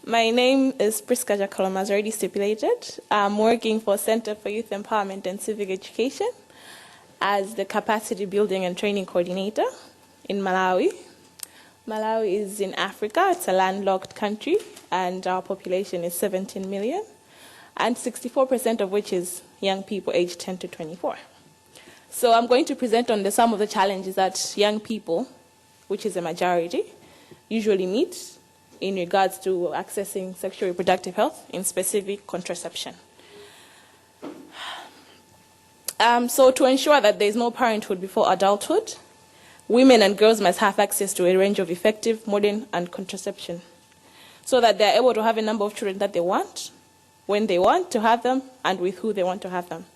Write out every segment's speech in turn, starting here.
My name is Prisca Chakholoma, as already stipulated. I'm working for Center for Youth Empowerment and Civic Education as the Capacity Building and Training Coordinator in Malawi. Malawi is in Africa. It's a landlocked country, and our population is 17 million, and 64% of which is young people aged 10 to 24. So I'm going to present on some of the challenges that young people, which is a majority, usually meet in regards to accessing sexual reproductive health, in specific contraception. So to ensure that there is no parenthood before adulthood, women and girls must have access to a range of effective, modern, and contraception so that they're able to have a number of children that they want, when they want to have them, and with who they want to have them.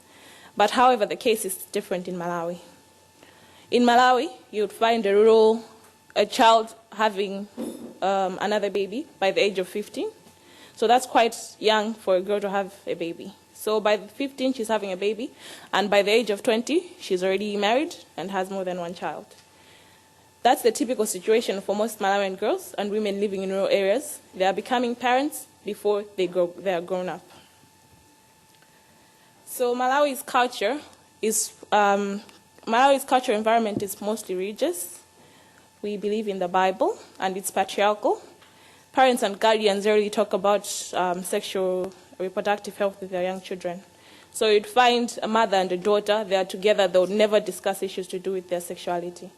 But however, the case is different in Malawi. In Malawi, you'd find a child having another baby by the age of 15. So that's quite young for a girl to have a baby. So by 15, she's having a baby, and by the age of 20, she's already married and has more than one child. That's the typical situation for most Malawian girls and women living in rural areas. They are becoming parents before they are grown up. So Malawi's culture environment is mostly religious. We believe in the Bible, and it's patriarchal. Parents and guardians rarely talk about sexual reproductive health with their young children. So you'd find a mother and a daughter, they are together, they would never discuss issues to do with their sexuality.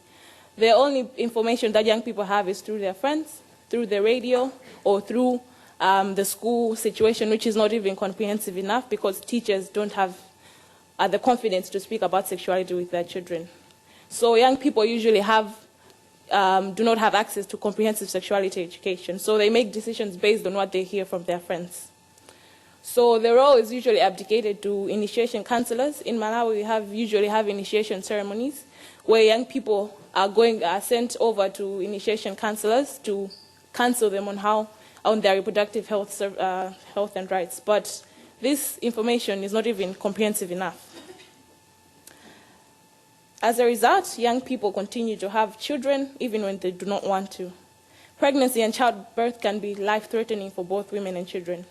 The only information that young people have is through their friends, through the radio, or through the school situation, which is not even comprehensive enough because teachers don't have the confidence to speak about sexuality with their children. So young people usually do not have access to comprehensive sexuality education. So they make decisions based on what they hear from their friends. So the role is usually abdicated to initiation counselors. In Malawi, we usually have initiation ceremonies where young people are sent over to initiation counselors to counsel them on their reproductive health and rights. But this information is not even comprehensive enough. As a result, young people continue to have children even when they do not want to. Pregnancy and childbirth can be life-threatening for both women and children,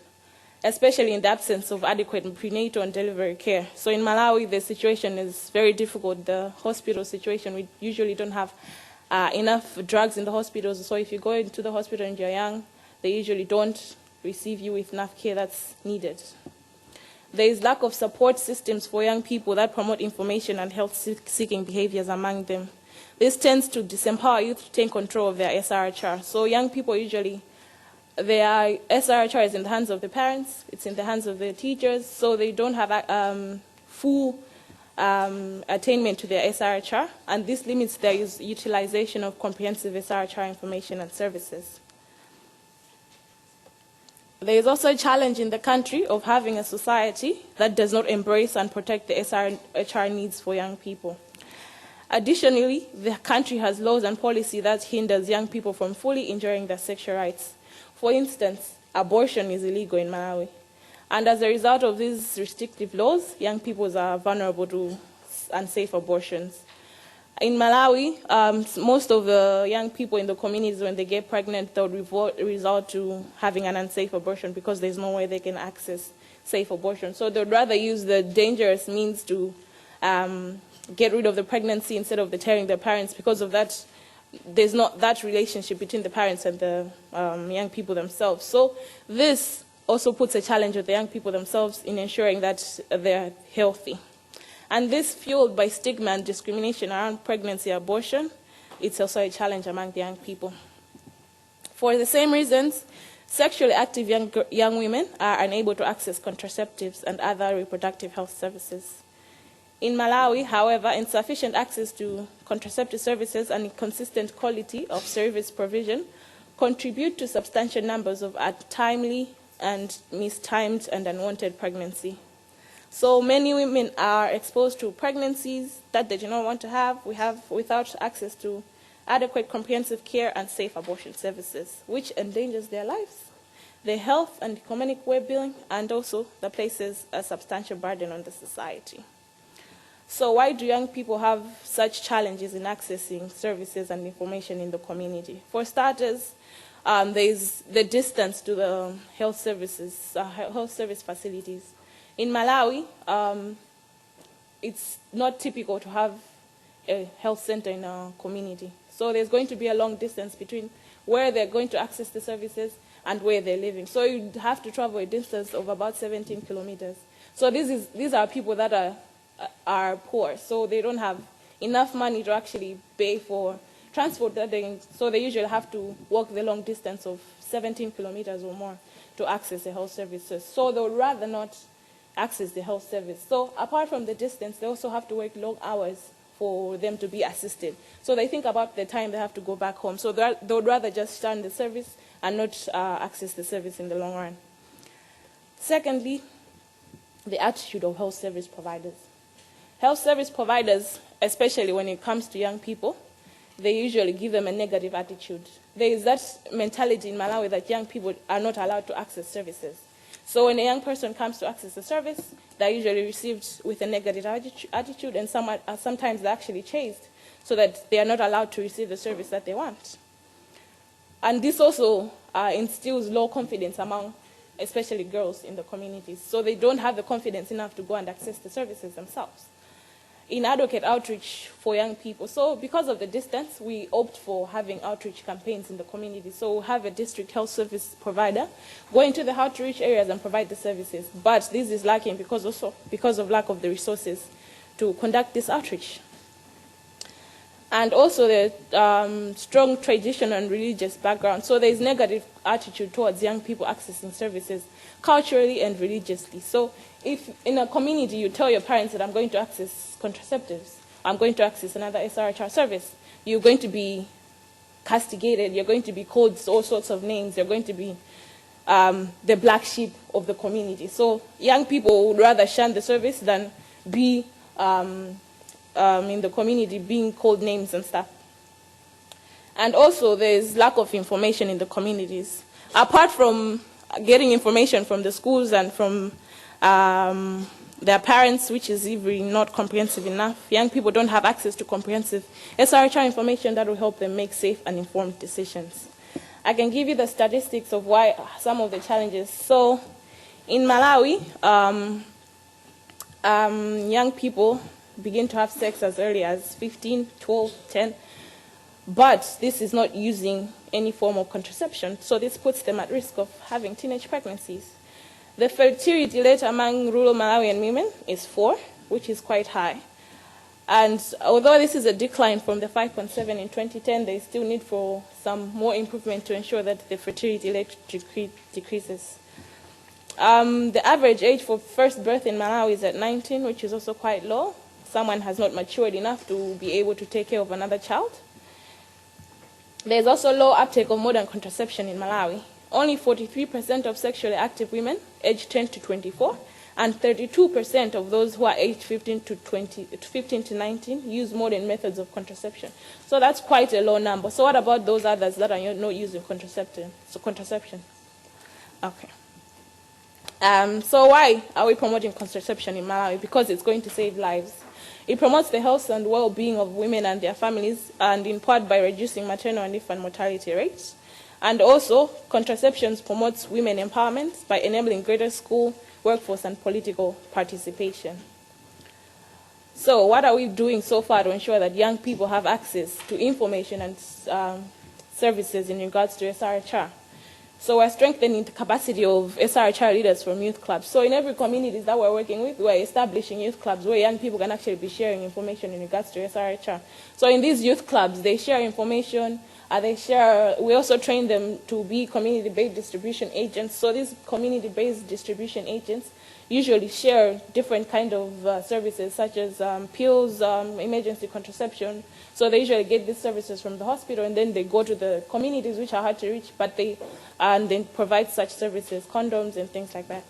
especially in the absence of adequate prenatal and delivery care. So in Malawi, the situation is very difficult. The hospital situation, we usually don't have enough drugs in the hospitals. So if you go into the hospital and you're young, they usually don't receive you with enough care that's needed. There is lack of support systems for young people that promote information and health-seeking behaviors among them. This tends to disempower youth to take control of their SRHR. So young people usually, their SRHR is in the hands of the parents, it's in the hands of the teachers, so they don't have full attainment to their SRHR, and this limits their utilization of comprehensive SRHR information and services. There is also a challenge in the country of having a society that does not embrace and protect the SRHR needs for young people. Additionally, the country has laws and policy that hinders young people from fully enjoying their sexual rights. For instance, abortion is illegal in Malawi. And as a result of these restrictive laws, young people are vulnerable to unsafe abortions. In Malawi, most of the young people in the communities, when they get pregnant, they would resort to having an unsafe abortion because there's no way they can access safe abortion. So they would rather use the dangerous means to get rid of the pregnancy instead of deterring their parents. Because of that, there's not that relationship between the parents and the young people themselves. So this also puts a challenge with the young people themselves in ensuring that they're healthy. And this, fueled by stigma and discrimination around pregnancy and abortion, it's also a challenge among the young people. For the same reasons, sexually active young women are unable to access contraceptives and other reproductive health services. In Malawi, however, insufficient access to contraceptive services and inconsistent quality of service provision contribute to substantial numbers of untimely and mistimed and unwanted pregnancy. So many women are exposed to pregnancies that they do not want to have. Without access to adequate comprehensive care and safe abortion services, which endangers their lives, their health and economic well-being, and also that places a substantial burden on the society. So why do young people have such challenges in accessing services and information in the community? For starters, there's the distance to the health services, health service facilities. In Malawi, it's not typical to have a health center in a community. So there's going to be a long distance between where they're going to access the services and where they're living. So you have to travel a distance of about 17 kilometers. So these are people that are poor, so they don't have enough money to actually pay for transport. So they usually have to walk the long distance of 17 kilometers or more to access the health services. So they would rather not access the health service. So apart from the distance, they also have to work long hours for them to be assisted. So they think about the time they have to go back home. So they would rather just start the service and not access the service in the long run. Secondly, the attitude of health service providers. Health service providers, especially when it comes to young people, they usually give them a negative attitude. There is that mentality in Malawi that young people are not allowed to access services. So when a young person comes to access a service, they're usually received with a negative attitude, and sometimes they're actually chased so that they are not allowed to receive the service that they want. And this also instills low confidence among especially girls in the communities. So they don't have the confidence enough to go and access the services themselves. In advocate outreach for young people, so because of the distance, we opt for having outreach campaigns in the community. So we'll have a district health service provider go into the outreach areas and provide the services. But this is lacking because of lack of the resources to conduct this outreach. And also the strong traditional and religious background. So there's negative attitude towards young people accessing services culturally and religiously. So if in a community you tell your parents that I'm going to access contraceptives, I'm going to access another SRHR service, you're going to be castigated, you're going to be called all sorts of names, you're going to be the black sheep of the community. So young people would rather shun the service than be in the community being called names and stuff. And also there's lack of information in the communities. Apart from getting information from the schools and from their parents, which is even not comprehensive enough, young people don't have access to comprehensive SRHR information that will help them make safe and informed decisions. I can give you the statistics of why some of the challenges. So in Malawi, young people begin to have sex as early as 15, 12, 10, but this is not using any form of contraception, so this puts them at risk of having teenage pregnancies. The fertility rate among rural Malawian women is 4, which is quite high. And although this is a decline from the 5.7 in 2010, there is still need for some more improvement to ensure that the fertility rate decreases. The average age for first birth in Malawi is at 19, which is also quite low. Someone has not matured enough to be able to take care of another child. There's also low uptake of modern contraception in Malawi. Only 43% of sexually active women aged 10 to 24 and 32% of those who are aged 15 to 19 use modern methods of contraception. So that's quite a low number. So what about those others that are not using contraception? Okay. So why are we promoting contraception in Malawi? Because it's going to save lives. It promotes the health and well-being of women and their families, and in part by reducing maternal and infant mortality rates. And also, contraception promotes women empowerment by enabling greater school, workforce, and political participation. So what are we doing so far to ensure that young people have access to information and services in regards to SRHR? So we're strengthening the capacity of SRHR leaders from youth clubs. So in every community that we're working with, we're establishing youth clubs where young people can actually be sharing information in regards to SRHR. So in these youth clubs, they share information. We also train them to be community-based distribution agents. So these community-based distribution agents usually share different kind of services, such as pills, emergency contraception. So they usually get these services from the hospital, and then they go to the communities which are hard to reach, but then provide such services, condoms and things like that.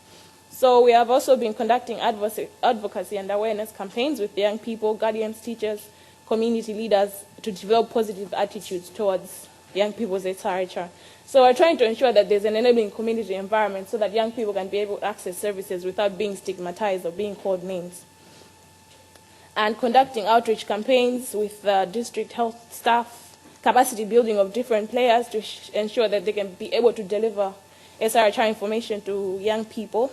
So we have also been conducting advocacy and awareness campaigns with young people, guardians, teachers, community leaders to develop positive attitudes towards young people's SRHR. So we're trying to ensure that there's an enabling community environment so that young people can be able to access services without being stigmatized or being called names. And conducting outreach campaigns with district health staff, capacity building of different players to ensure that they can be able to deliver SRHR information to young people.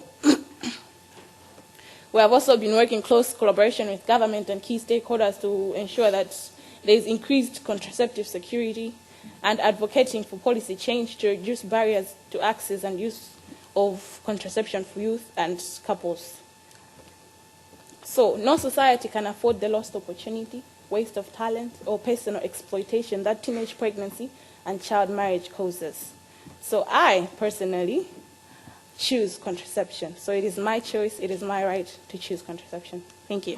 We have also been working close collaboration with government and key stakeholders to ensure that there is increased contraceptive security and advocating for policy change to reduce barriers to access and use of contraception for youth and couples. So no society can afford the lost opportunity, waste of talent, or personal exploitation that teenage pregnancy and child marriage causes. So I personally choose contraception. So it is my choice, it is my right to choose contraception. Thank you.